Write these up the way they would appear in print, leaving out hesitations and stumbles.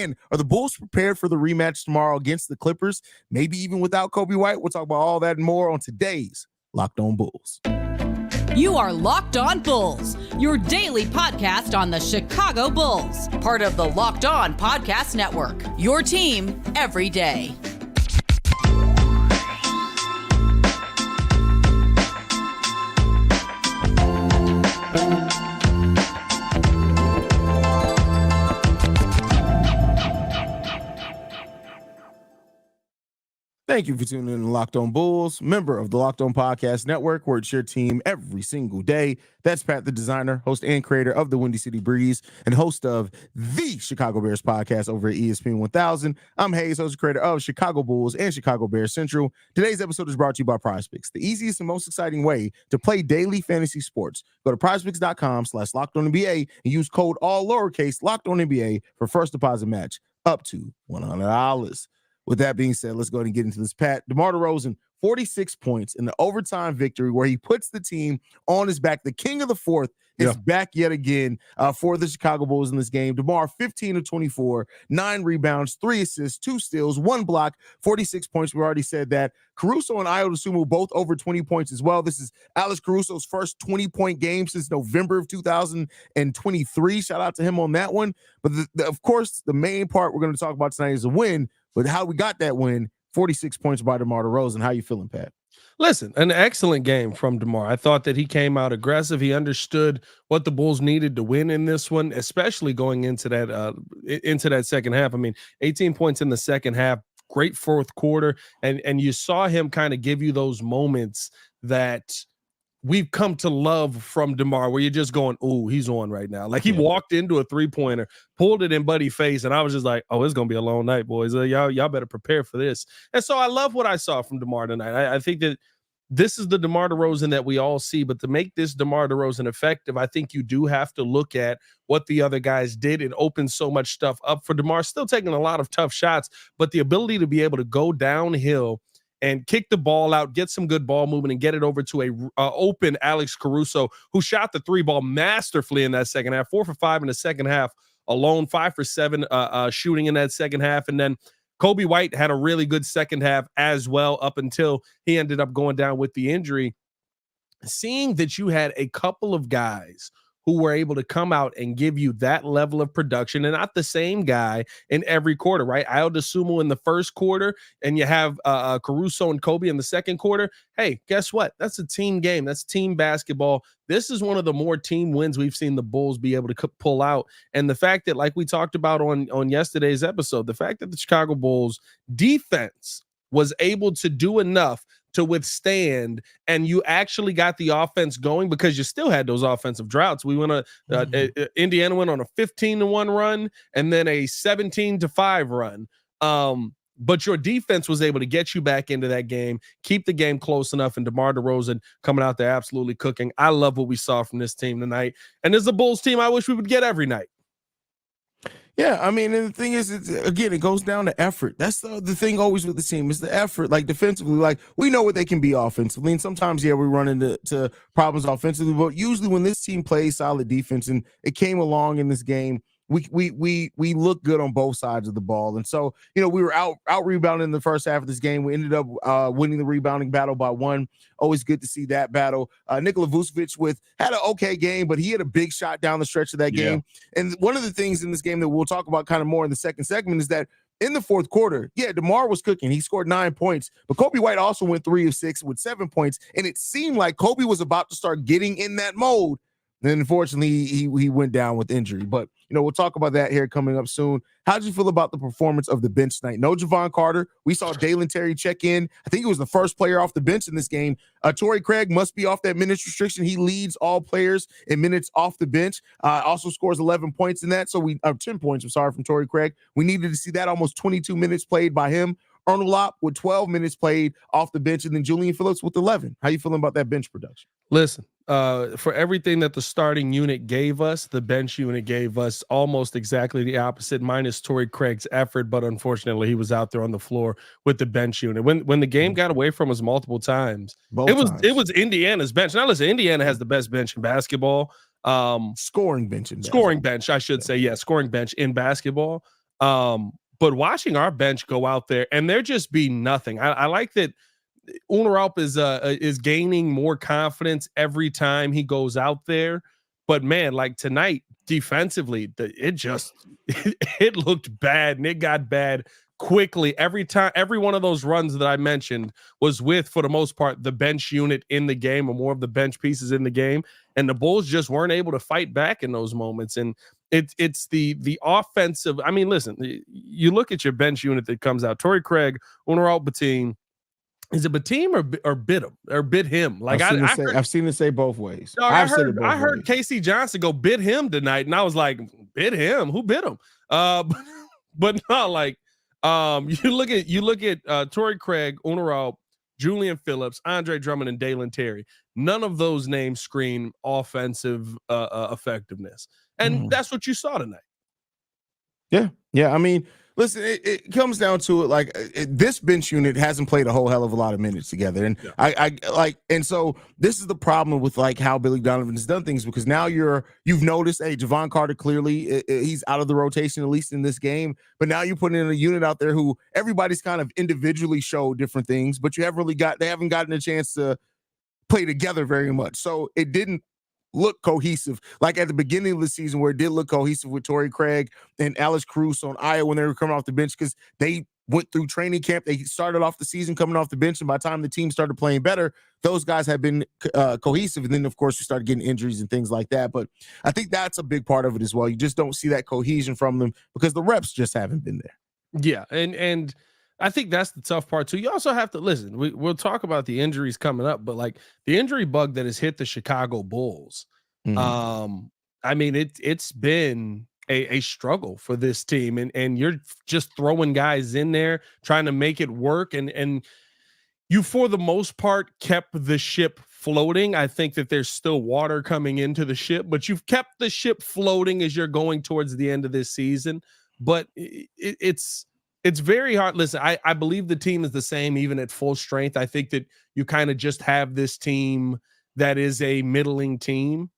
And are the Bulls prepared for the rematch tomorrow against the Clippers? Maybe even without Coby White? We'll talk about all that and more on today's Locked On Bulls. You are Locked On Bulls, your daily podcast on the Chicago Bulls, part of the Locked On Podcast Network, your team every day. Thank you for tuning in to Locked On Bulls, member of the Locked On Podcast Network, where it's your team every single day. That's Pat the Designer, host and creator of the Windy City Breeze, and host of the Chicago Bears podcast over at ESPN 1000. I'm Haize, host and creator of Chicago Bulls and Chicago Bears Central. Today's episode is brought to you by PrizePicks, the easiest and most exciting way to play daily fantasy sports. Go to prizepicks.com/LockedOnNBA and use code all lowercase LockedOnNBA for first deposit match up to $100. With that being said, let's go ahead and get into this. Pat, DeMar DeRozan, 46 points in the overtime victory where he puts the team on his back. The king of the fourth is back yet again for the Chicago Bulls in this game. DeMar, 15 of 24, 9 rebounds, 3 assists, 2 steals, 1 block, 46 points. We already said that. Caruso and Ayo Dosunmu both over 20 points as well. This is Alex Caruso's first 20-point game since November of 2023. Shout out to him on that one. But of course, the main part we're going to talk about tonight is a win. But how we got that win, 46 points by DeMar DeRozan. How you feeling, Pat? Listen, an excellent game from DeMar. I thought that he came out aggressive. He understood what the Bulls needed to win in this one, especially going into that second half. I mean, 18 points in the second half, great fourth quarter, and you saw him kind of give you those moments that we've come to love from DeMar, where you're just going, "Ooh, he's on right now." Like he walked into a three-pointer, pulled it in Buddy's face, and I was just like, "Oh, it's gonna be a long night, boys. Y'all better prepare for this." And so I love what I saw from DeMar tonight. I think that this is the DeMar DeRozan that we all see, but to make this DeMar DeRozan effective, I think you do have to look at what the other guys did and open so much stuff up for DeMar. Still taking a lot of tough shots, but the ability to be able to go downhill and kick the ball out, get some good ball movement, and get it over to a open Alex Caruso, who shot the 3-ball masterfully in that second half, 4 for 5 in the second half alone, 5 for 7 shooting in that second half. And then Coby White had a really good second half as well up until he ended up going down with the injury. Seeing that you had a couple of guys who were able to come out and give you that level of production, and not the same guy in every quarter, right? Ayo Dosunmu in the first quarter, and you have Caruso and Coby in the second quarter. Hey, guess what? That's a team game. That's team basketball. This is one of the more team wins we've seen the Bulls be able to pull out. And the fact that, like we talked about on yesterday's episode, the fact that the Chicago Bulls defense was able to do enough to withstand, and you actually got the offense going because you still had those offensive droughts. We went Indiana went on a 15-1 run and then a 17-5 run. But your defense was able to get you back into that game, keep the game close enough, and DeMar DeRozan coming out there absolutely cooking. I love what we saw from this team tonight. And this is a Bulls team I wish we would get every night. Yeah, I mean, and the thing is, it goes down to effort. That's the thing always with the team is the effort. Like defensively, like we know what they can be offensively, and sometimes, we run into problems offensively. But usually, when this team plays solid defense, and it came along in this game, we look good on both sides of the ball. And so, we were out rebounding in the first half of this game. We ended up winning the rebounding battle by 1. Always good to see that battle. Nikola Vucevic had an okay game, but he had a big shot down the stretch of that game. And one of the things in this game that we'll talk about kind of more in the second segment is that in the fourth quarter, DeMar was cooking. He scored 9 points, but Coby White also went 3 of 6 with 7 points. And it seemed like Coby was about to start getting in that mode. And unfortunately, he went down with injury. But, we'll talk about that here coming up soon. How did you feel about the performance of the bench tonight? No Javon Carter. We saw Dalen Terry check in. I think he was the first player off the bench in this game. Torrey Craig must be off that minutes restriction. He leads all players in minutes off the bench. Also scores 11 points in that. So 10 points, from Torrey Craig. We needed to see that. Almost 22 minutes played by him. Arnold Lopp with 12 minutes played off the bench, and then Julian Phillips with 11. How you feeling about that bench production? Listen, for everything that the starting unit gave us, the bench unit gave us almost exactly the opposite, minus Torrey Craig's effort, but unfortunately he was out there on the floor with the bench unit. When the game got away from us multiple times, it was Indiana's bench. Now listen, Indiana has the best bench in basketball. Scoring bench, I should say. Yeah, scoring bench in basketball. But watching our bench go out there and there just be nothing. I like that Unaralp is gaining more confidence every time he goes out there. But man, like tonight, defensively, it looked bad and it got bad quickly. Every one of those runs that I mentioned was with, for the most part, the bench unit in the game, or more of the bench pieces in the game. And the Bulls just weren't able to fight back in those moments. And it's the offensive. I mean, listen, you look at your bench unit that comes out: Torrey Craig, Unaralp Batim. Is it Batim or bid him or bid him? Like I've seen it say both ways. No, I heard Casey Johnson go bid him tonight, and I was like, bid him? Who bid him? But not like you look at Torrey Craig, Unaralp, Julian Phillips, Andre Drummond, and Dalen Terry. None of those names scream offensive effectiveness, and that's what you saw tonight. Yeah. I mean, listen, it comes down to it. Like this bench unit hasn't played a whole hell of a lot of minutes together, and and so this is the problem with like how Billy Donovan has done things, because now you've noticed, hey, Javon Carter clearly he's out of the rotation, at least in this game, but now you put in a unit out there who everybody's kind of individually showed different things, but they haven't gotten a chance to play together very much, so it didn't look cohesive like at the beginning of the season, where it did look cohesive with Torrey Craig and Alex Cruz on Iowa when they were coming off the bench, because they went through training camp. They started off the season coming off the bench, and by the time the team started playing better, those guys had been cohesive. And then, of course, you started getting injuries and things like that. But I think that's a big part of it as well. You just don't see that cohesion from them because the reps just haven't been there. Yeah, and I think that's the tough part too. You also have to listen. We'll talk about the injuries coming up, but like the injury bug that has hit the Chicago Bulls. I mean, it's been a struggle for this team, and you're just throwing guys in there trying to make it work, and you, for the most part, kept the ship floating. I think that there's still water coming into the ship, but you've kept the ship floating as you're going towards the end of this season. But it's very hard. Listen, I believe the team is the same even at full strength. I think that you kind of just have this team that is a middling team,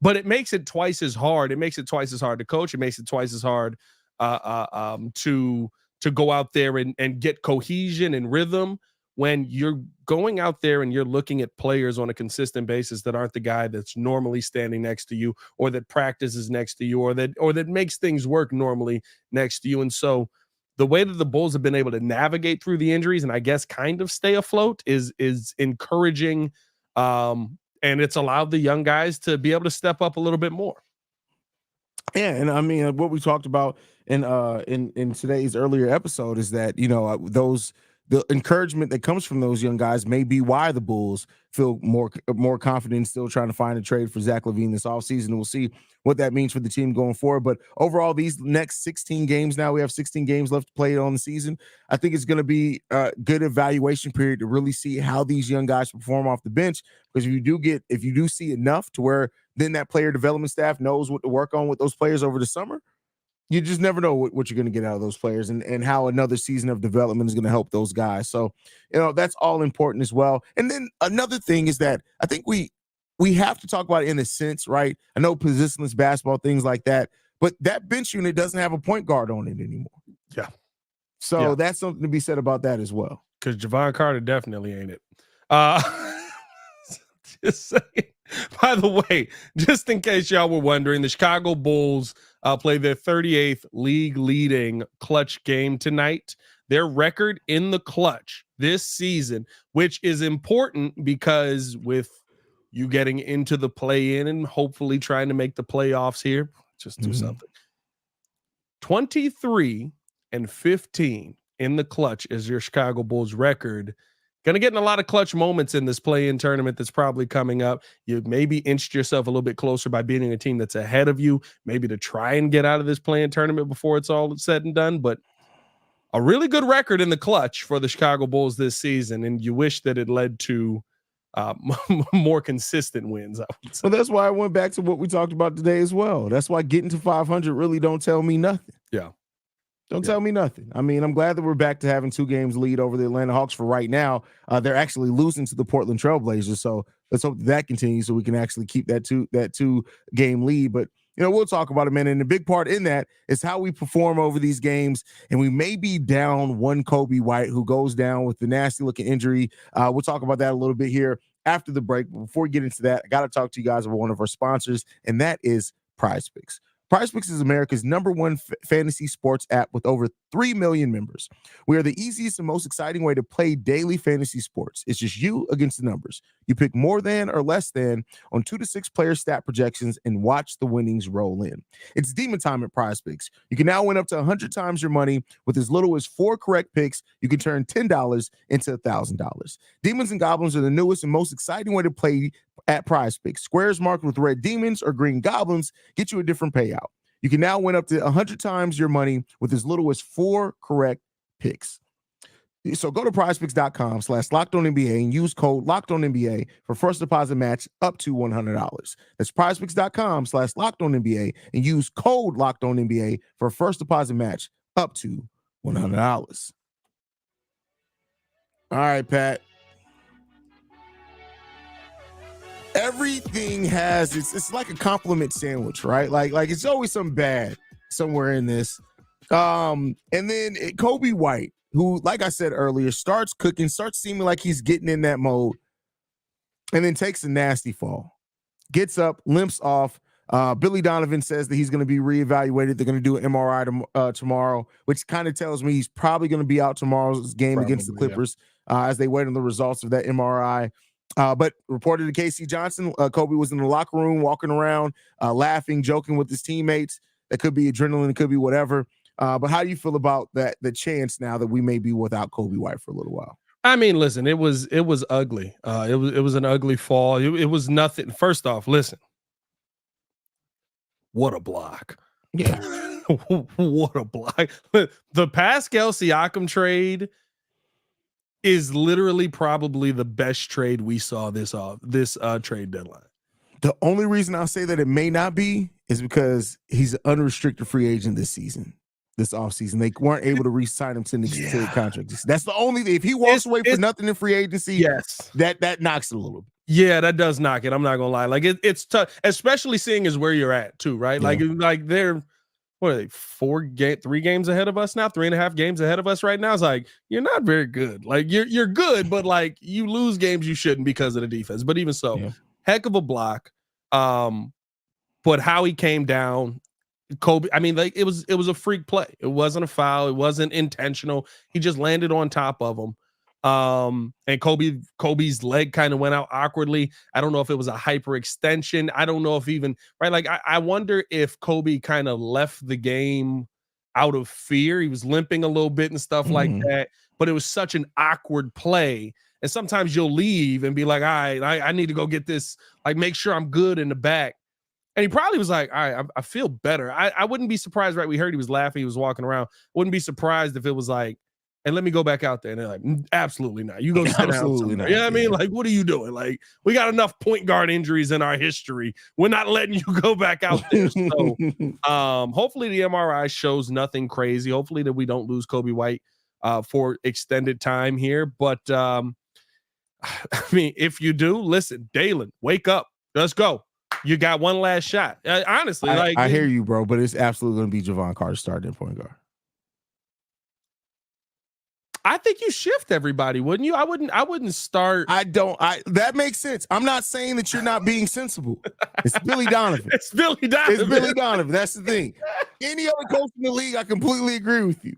but it makes it twice as hard. It makes it twice as hard to coach. It makes it twice as hard to go out there and get cohesion and rhythm when you're going out there and you're looking at players on a consistent basis that aren't the guy that's normally standing next to you, or that practices next to you, or that makes things work normally next to you. And so the way that the Bulls have been able to navigate through the injuries and I guess kind of stay afloat is encouraging. And it's allowed the young guys to be able to step up a little bit more. Yeah, and I mean, what we talked about in today's earlier episode is that, you know, the encouragement that comes from those young guys may be why the Bulls feel more confident still trying to find a trade for Zach LaVine this offseason. We'll see what that means for the team going forward. But overall, these next 16 games, now we have 16 games left to play on the season. I think it's going to be a good evaluation period to really see how these young guys perform off the bench. Because if you do see enough to where then that player development staff knows what to work on with those players over the summer, you just never know what you're going to get out of those players and how another season of development is going to help those guys. So, you know, that's all important as well. And then another thing is that I think we have to talk about it in a sense, right? I know positionless basketball, things like that, but that bench unit doesn't have a point guard on it anymore. Yeah. So that's something to be said about that as well. Because Javon Carter definitely ain't it. Just saying. By the way, just in case y'all were wondering, the Chicago Bulls play their 38th league-leading clutch game tonight. Their record in the clutch this season, which is important because with you getting into the play-in and hopefully trying to make the playoffs here, just do something. 23-15 in the clutch is your Chicago Bulls record. Going to get in a lot of clutch moments in this play-in tournament that's probably coming up. You maybe inched yourself a little bit closer by beating a team that's ahead of you, maybe to try and get out of this play-in tournament before it's all said and done. But a really good record in the clutch for the Chicago Bulls this season, and you wish that it led to more consistent wins. Well, that's why I went back to what we talked about today as well. That's why getting to 500 really don't tell me nothing. Yeah. Don't tell me nothing. I mean, I'm glad that we're back to having 2 games lead over the Atlanta Hawks for right now. They're actually losing to the Portland Trailblazers, so let's hope that continues so we can actually keep that two game lead. But we'll talk about it, man. And the big part in that is how we perform over these games. And we may be down one Coby White, who goes down with the nasty looking injury. We'll talk about that a little bit here after the break. But before we get into that, I got to talk to you guys about one of our sponsors, and that is PrizePicks. PrizePicks is America's #1 fantasy sports app with over 3 million members. We are the easiest and most exciting way to play daily fantasy sports. It's just you against the numbers. You pick more than or less than on 2 to 6 player stat projections and watch the winnings roll in. It's demon time at PrizePicks. You can now win up to 100 times your money with as little as 4 correct picks. You can turn $10 into $1,000. Demons and Goblins are the newest and most exciting way to play at PrizePicks. Squares marked with red demons or green goblins get you a different payout. You can now win up to 100 times your money with as little as 4 correct picks. So go to prizepicks.com/LockedOnNBA and use code LockedOnNBA for first deposit match up to $100. That's prizepicks.com/LockedOnNBA and use code LockedOnNBA for first deposit match up to $100. All right, Pat. Everything has it's like a compliment sandwich, right? Like it's always something bad somewhere in this. And then Coby White, who, like I said earlier, starts cooking, starts seeming like he's getting in that mode, and then takes a nasty fall. Gets up, limps off. Billy Donovan says that he's going to be reevaluated. They're going to do an MRI tomorrow, which kind of tells me he's probably going to be out tomorrow's game against the Clippers as they wait on the results of that MRI. But reported to Casey Johnson, Coby was in the locker room walking around, laughing, joking with his teammates. That could be adrenaline, it could be whatever. But how do you feel about that? The chance now that we may be without Coby White for a little while. I mean, listen, it was ugly. It was an ugly fall. It was nothing. First off, listen, what a block! Yeah, what a block. The Pascal Siakam trade is literally probably the best trade we saw this trade deadline. The only reason I'll say that it may not be is because he's an unrestricted free agent this offseason. They weren't able to re-sign him to the contract. That's the only thing. If he walks away for nothing in free agency, yes, that knocks it a little bit. Yeah, that does knock it. I'm not gonna lie. Like it's tough, especially seeing as where you're at too, right? Yeah. Like they're what are they 3 games ahead of us now, 3.5 games ahead of us right now. It's like you're not very good. Like you're good, but like you lose games you shouldn't because of the defense. But even so, heck of a block. But how he came down, Coby, I mean, like it was a freak play. It wasn't a foul, it wasn't intentional. He just landed on top of him. And Kobe's leg kind of went out awkwardly. I don't know if it was a hyperextension. I don't know if even right. Like I wonder if Coby kind of left the game out of fear. He was limping a little bit and stuff like that. But it was such an awkward play. And sometimes you'll leave and be like, all right, I need to go get this, like make sure I'm good in the back. And he probably was like, all right, I feel better. I wouldn't be surprised, right? We heard he was laughing, he was walking around. Wouldn't be surprised if it was like, and let me go back out there. And they're like, absolutely not. You go sit down somewhere. You know what I mean? Like, what are you doing? Like, we got enough point guard injuries in our history. We're not letting you go back out there. So hopefully the MRI shows nothing crazy. Hopefully that we don't lose Coby White for extended time here. But I mean, if you do, listen, Dalen, wake up. Let's go. You got one last shot. Honestly, I hear you, bro, but it's absolutely going to be Javon Carter starting at point guard. I think you shift everybody, wouldn't you? I wouldn't start. That makes sense. I'm not saying that you're not being sensible. It's Billy Donovan. It's Billy Donovan. That's the thing. Any other coach in the league, I completely agree with you.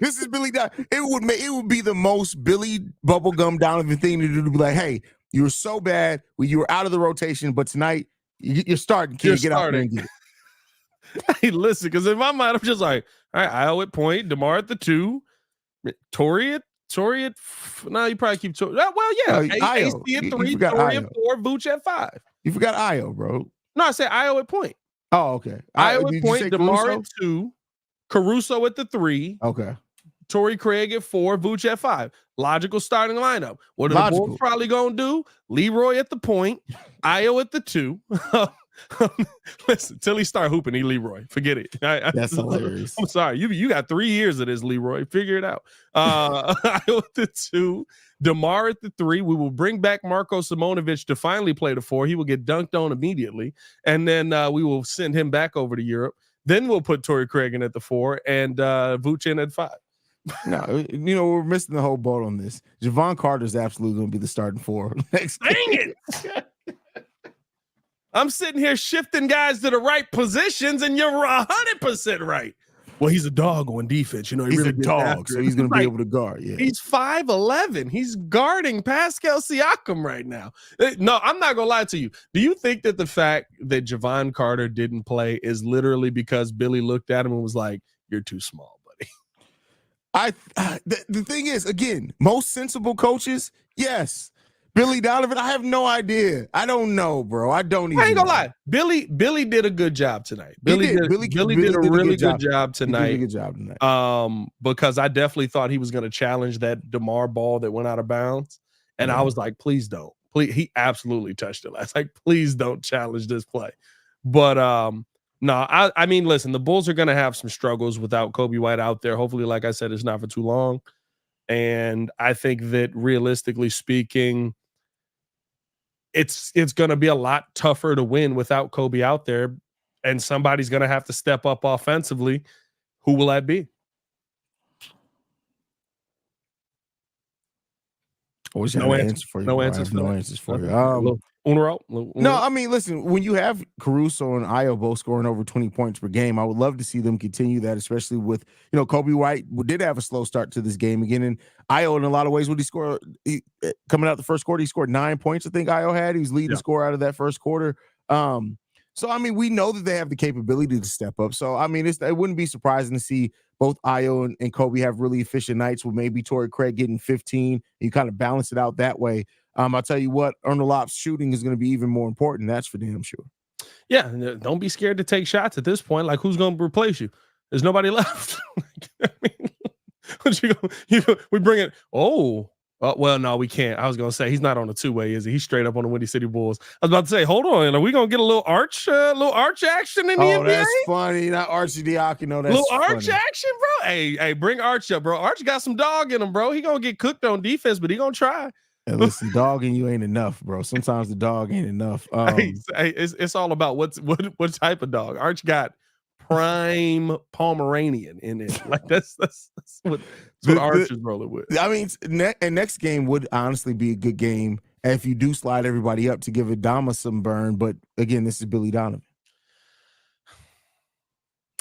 This is Billy Donovan. It would be the most Billy Bubblegum Donovan thing to do, to be like, hey, you were so bad. You were out of the rotation, but tonight you're starting. Can you get out there and get it? Hey, listen, because in my mind, I'm just like, all right, Io at point, DeMar at the 2. Tori at no, you probably keep Tori. Well, yeah. AC at 3, Tori at 4, Vooch at 5. You forgot Io, bro. No, I said Io at point. Oh, okay. Io at point, DeMar at 2, Caruso at the 3. Okay. Torrey Craig at 4, Vooch at 5. Logical starting lineup. What are the Bulls probably gonna do? Leroy at the point, Io at the 2. Listen, till he start hooping, he Leroy. Forget it. That's hilarious. I'm sorry. You got 3 years of this, Leroy. Figure it out. Iowa at the 2, DeMar at the 3. We will bring back Marko Simonovic to finally play the 4. He will get dunked on immediately, and then we will send him back over to Europe. Then we'll put Torrey Craig in at the 4 and Vooch in at 5. No, we're missing the whole boat on this. Javon Carter is absolutely going to be the starting 4 next Dang game. it! I'm sitting here shifting guys to the right positions, and you're 100% right. Well, he's a dog on defense. He he's really a dog, so he's going to be able to guard. Yeah, he's 5'11". He's guarding Pascal Siakam right now. No, I'm not going to lie to you. Do you think that the fact that Javon Carter didn't play is literally because Billy looked at him and was like, "You're too small, buddy"? The thing is, again, most sensible coaches, yes. Billy Donovan, I have no idea. I don't know, bro. I don't even I ain't gonna know. lie. Billy did a good job tonight. Billy did a really good job tonight. He did a good job tonight. Because I definitely thought he was going to challenge that DeMar ball that went out of bounds. And I was like, please don't. Please, he absolutely touched it last. Like, please don't challenge this play. But no, I mean, listen, the Bulls are going to have some struggles without Coby White out there. Hopefully, like I said, it's not for too long. And I think that realistically speaking, it's going to be a lot tougher to win without Coby out there, and somebody's going to have to step up offensively. Who will that be? No answers for you. No answers for you. No, I mean, listen, when you have Caruso and Ayo both scoring over 20 points per game, I would love to see them continue that, especially with, Coby White did have a slow start to this game again. And Ayo, in a lot of ways, coming out the first quarter, he scored 9 points, I think Ayo had. He was leading the score out of that first quarter. So, I mean, we know that they have the capability to step up. So, I mean, it wouldn't be surprising to see both Ayo and Coby have really efficient nights with maybe Torrey Craig getting 15. You kind of balance it out that way. I'll tell you what, Ernolop's shooting is going to be even more important. That's for damn sure. Yeah, don't be scared to take shots at this point. Like, who's going to replace you? There's nobody left. I mean, we bring it. Well, no, we can't. I was going to say he's not on a two-way, is he? He's straight up on the Windy City Bulls. I was about to say, hold on, are we going to get a little arch action in the NBA? Oh, that's funny. Not Archie Diacono. That's little arch action, bro. Hey, bring Arch up, bro. Arch got some dog in him, bro. He going to get cooked on defense, but he going to try. And listen, dogging you ain't enough, bro. Sometimes the dog ain't enough. It's all about what type of dog. Arch got prime Pomeranian in it. Like that's what Arch is rolling with. I mean, next game would honestly be a good game if you do slide everybody up to give Adama some burn. But again, this is Billy Donovan.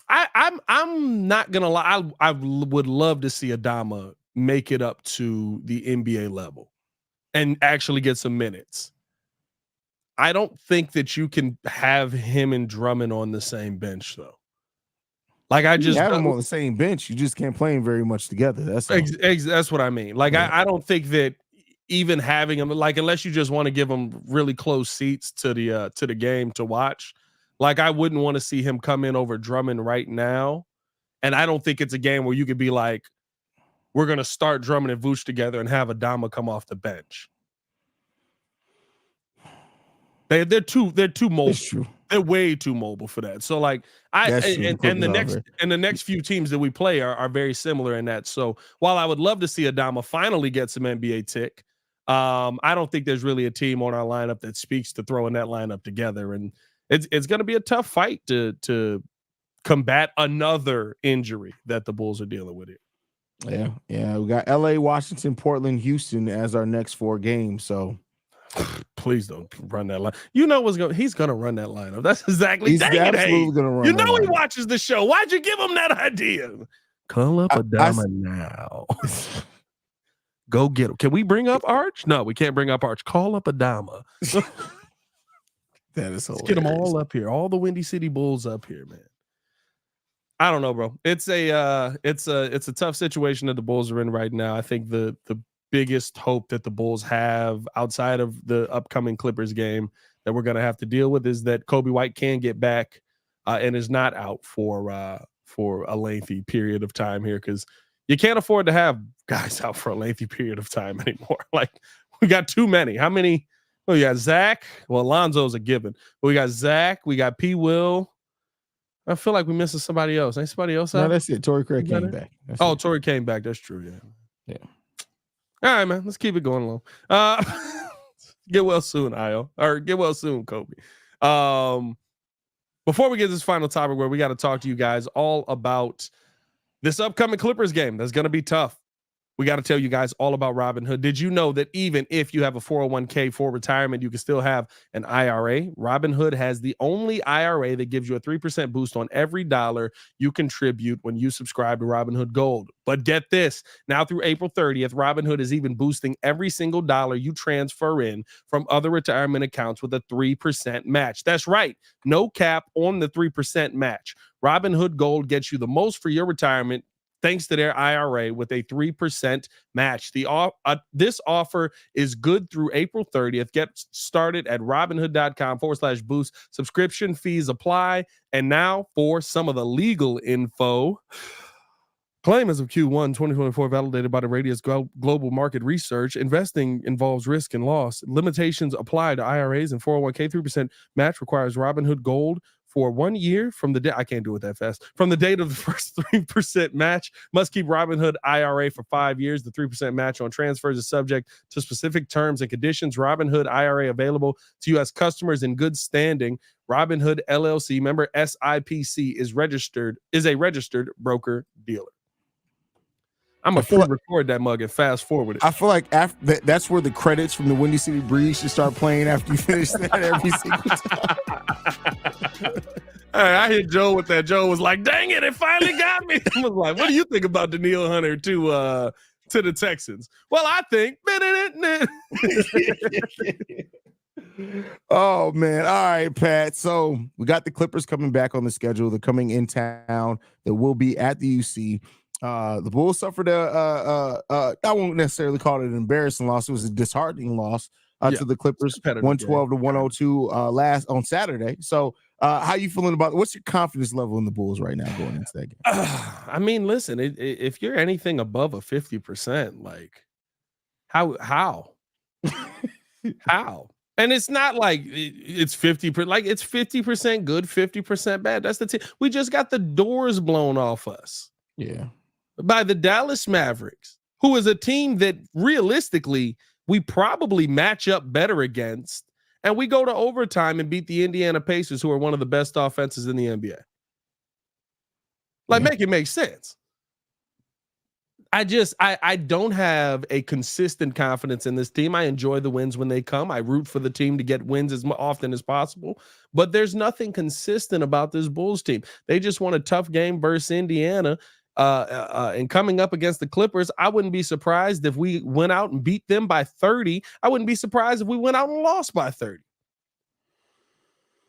I'm not gonna lie. I would love to see Adama make it up to the NBA level and actually get some minutes. I don't think that you can have him and Drummond on the same bench, though. Like, I just have them on the same bench. You just can't play them very much together. That's what I mean. Like, I don't think that even having them, like, unless you just want to give them really close seats to the game to watch, like, I wouldn't want to see him come in over Drummond right now. And I don't think it's a game where you could be like, we're going to start Drummond and Vooch together and have Adama come off the bench. They're too mobile. They're way too mobile for that. So like the next few teams that we play are very similar in that. So while I would love to see Adama finally get some NBA tick, I don't think there's really a team on our lineup that speaks to throwing that lineup together. And it's going to be a tough fight to combat another injury that the Bulls are dealing with here. Yeah. We got LA, Washington, Portland, Houston as our next 4 games. So please don't run that line. You know he's gonna run that lineup. That's exactly he's absolutely gonna run. You know he watches the show. Why'd you give him that idea? Call up Adama now. Go get him. Can we bring up Arch? No, we can't bring up Arch. Call up Adama. That is hilarious. Let's get them all up here. All the Windy City Bulls up here, man. I don't know, bro. It's a tough situation that the Bulls are in right now. I think the biggest hope that the Bulls have outside of the upcoming Clippers game that we're going to have to deal with is that Coby White can get back and is not out for a lengthy period of time here, because you can't afford to have guys out for a lengthy period of time anymore. Like, we got too many. How many Oh, you got Zach. Well, Alonzo's a given. But we got Zach. We got P. Will. I feel like we're missing somebody else. Ain't somebody else out? No, that's it. Torrey Craig came back. Torrey came back. That's true. Yeah. All right, man. Let's keep it going along. Get well soon, Io. Or get well soon, Coby. Before we get to this final topic where we got to talk to you guys all about this upcoming Clippers game that's going to be tough. We got to tell you guys all about Robinhood. Did you know that even if you have a 401k for retirement, you can still have an IRA? Robinhood has the only IRA that gives you a 3% boost on every dollar you contribute when you subscribe to Robinhood Gold. But get this, now through April 30th, Robinhood is even boosting every single dollar you transfer in from other retirement accounts with a 3% match. That's right, no cap on the 3% match. Robinhood Gold gets you the most for your retirement thanks to their IRA with a 3% match. This offer is good through April 30th. Get started at robinhood.com/boost. Subscription fees apply. And now for some of the legal info. Claim as of Q1 2024 validated by the Radius Global Market Research. Investing involves risk and loss. Limitations apply to IRAs and 401k. 3% match requires Robinhood Gold for 1 year from the day. I can't do it that fast. From the date of the first 3% match, must keep Robinhood IRA for 5 years. The 3% match on transfers is subject to specific terms and conditions. Robinhood IRA available to U.S. customers in good standing. Robinhood LLC, member SIPC, is a registered broker dealer. I'm going to pre-record that mug and fast forward it. I feel like after that's where the credits from the Windy City Breeze should start playing after you finish that every single time. All right, I hit Joe with that. Joe was like, dang it finally got me. I was like, what do you think about Daniil Hunter to the Texans? Well, I think. Oh, man. All right, Pat. So we got the Clippers coming back on the schedule. They're coming in town. They will be at the UC. The Bulls suffered I won't necessarily call it an embarrassing loss. It was a disheartening loss to the Clippers, 112 to 102 last on Saturday. So how you feeling about what's your confidence level in the Bulls right now going into that game? I mean, listen, if you're anything above a 50%, like how how? And it's not like it's 50%, like it's 50% good, 50% bad. That's the team. We just got the doors blown off us. Yeah. By the Dallas Mavericks, who is a team that realistically we probably match up better against, and we go to overtime and beat the Indiana Pacers, who are one of the best offenses in the NBA. Like, make it make sense. I don't have a consistent confidence in this team. I enjoy the wins when they come. I root for the team to get wins as often as possible, but there's nothing consistent about this Bulls team. They just won a tough game versus Indiana. And coming up against the Clippers, I wouldn't be surprised if we went out and beat them by 30. I wouldn't be surprised if we went out and lost by 30.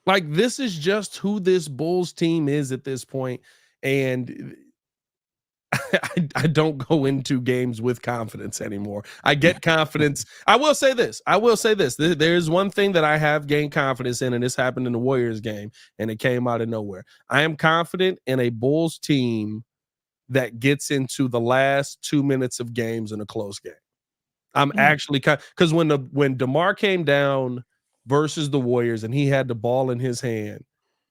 Like, this is just who this Bulls team is at this point. And I don't go into games with confidence anymore. I get confidence. I will say this. There's one thing that I have gained confidence in, and this happened in the Warriors game, and it came out of nowhere. I am confident in a Bulls team that gets into the last 2 minutes of games in a close game. I'm actually because when DeMar came down versus the Warriors and he had the ball in his hand,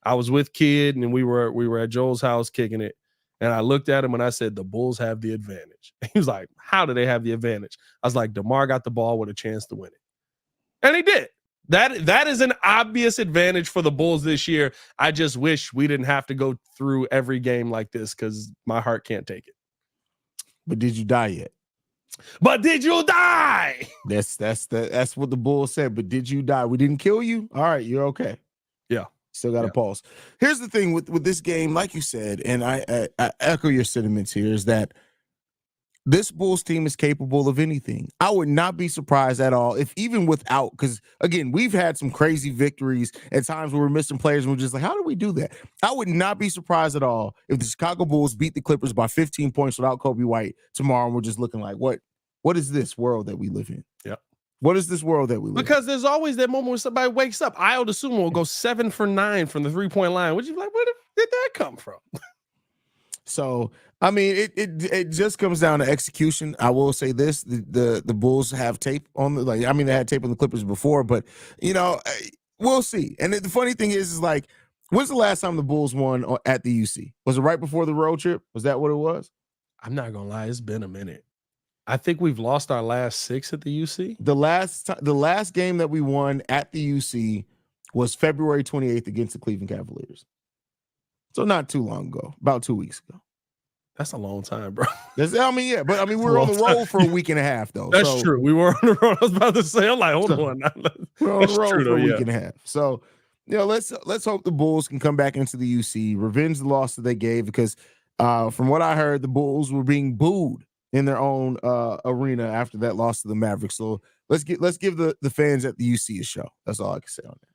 I was with Kid and we were at Joel's house kicking it, and I looked at him and I said, the Bulls have the advantage. He was like, how do they have the advantage? I was like, DeMar got the ball with a chance to win it, and he did. That is an obvious advantage for the Bulls this year. I just wish we didn't have to go through every game like this because my heart can't take it. But did you die yet? But did you die? That's what the Bulls said. But did you die? We didn't kill you. All right, you're okay. Yeah. Still got to pause. Here's the thing with this game, like you said, and I echo your sentiments here, is that this Bulls team is capable of anything. I would not be surprised at all if even without, because, again, we've had some crazy victories at times where we're missing players and we're just like, how do we do that? I would not be surprised at all if the Chicago Bulls beat the Clippers by 15 points without Coby White tomorrow, and we're just looking like, what is this world that we live in? Yeah. What is this world that we live in? Because there's always that moment when somebody wakes up. Io DeSumo will go 7 for 9 from the 3-point line. Which you like, where did that come from? So I mean, it just comes down to execution. I will say this: the Bulls have tape on the they had tape on the Clippers before, but we'll see. And the funny thing is like, when's the last time the Bulls won at the UC? Was it right before the road trip? Was that what it was? I'm not gonna lie, it's been a minute. I think we've lost our last 6 at the UC. The last game that we won at the UC was February 28th against the Cleveland Cavaliers. So not too long ago, about 2 weeks ago. That's a long time, bro. But we're on the road for a week and a half, though. That's true. We were on the road. I was about to say, I'm like, hold on. We're on the road for a week and a half. So, let's hope the Bulls can come back into the UC, revenge the loss that they gave, because from what I heard, the Bulls were being booed in their own arena after that loss to the Mavericks. So let's give the fans at the UC a show. That's all I can say on that.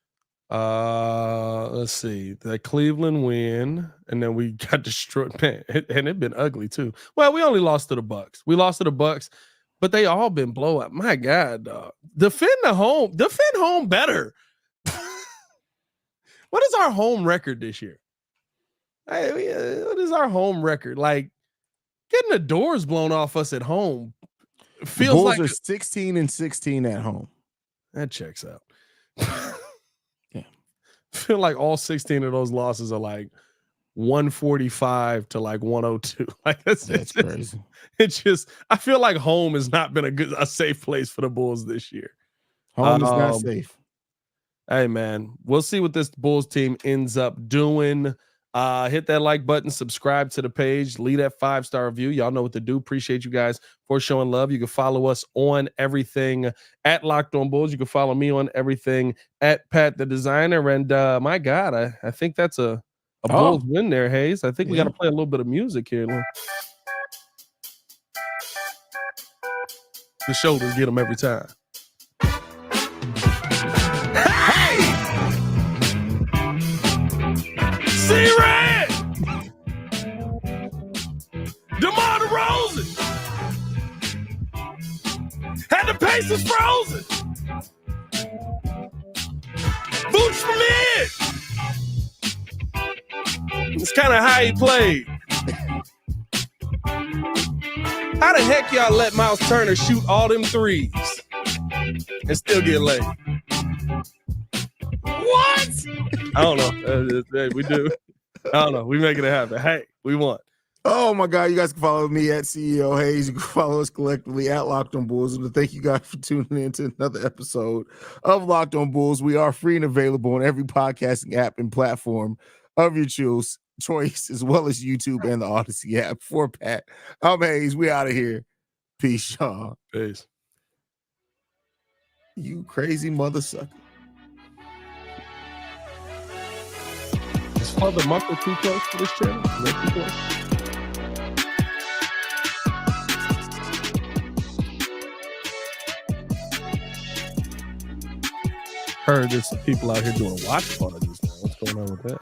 Let's see. The Cleveland win, and then we got destroyed. Man, and it's been ugly too. Well, we only lost to the Bucks. But they all been blowout. My God, dog. Defend home better. What is our home record this year? Hey, what is our home record? Like, getting the doors blown off us at home feels Bulls like are 16-16 at home. That checks out. Yeah. Feel like all 16 of those losses are like 145 to like 102. Like that's crazy. It's just I feel like home has not been a safe place for the Bulls this year. Home is not safe. Hey man, we'll see what this Bulls team ends up doing. Hit that like button, subscribe to the page, leave that 5-star review. Y'all know what to do. Appreciate you guys for showing love. You can follow us on everything at Locked On Bulls. You can follow me on everything at Pat the Designer. And my God, I think that's a Bulls win there, Haize. I think we got to play a little bit of music here. The shoulders get them every time. C-Red! DeMar Derozan! Had the Pacers frozen! Boots from it! It's kind of how he played. How the heck y'all let Miles Turner shoot all them threes and still get laid? What? I don't know. Hey, we do. I don't know. We making it happen. Hey, we won. Oh my God. You guys can follow me at CEO Haize. You can follow us collectively at Locked On Bulls. And thank you guys for tuning in to another episode of Locked On Bulls. We are free and available on every podcasting app and platform of your choice, as well as YouTube and the Odyssey app. For Pat, I'm Haize. We out of here. Peace, y'all. Peace. You crazy mother sucker. Is Father Mucker too close to this channel? Is that too close? Heard there's some people out here doing watch parties now. What's going on with that?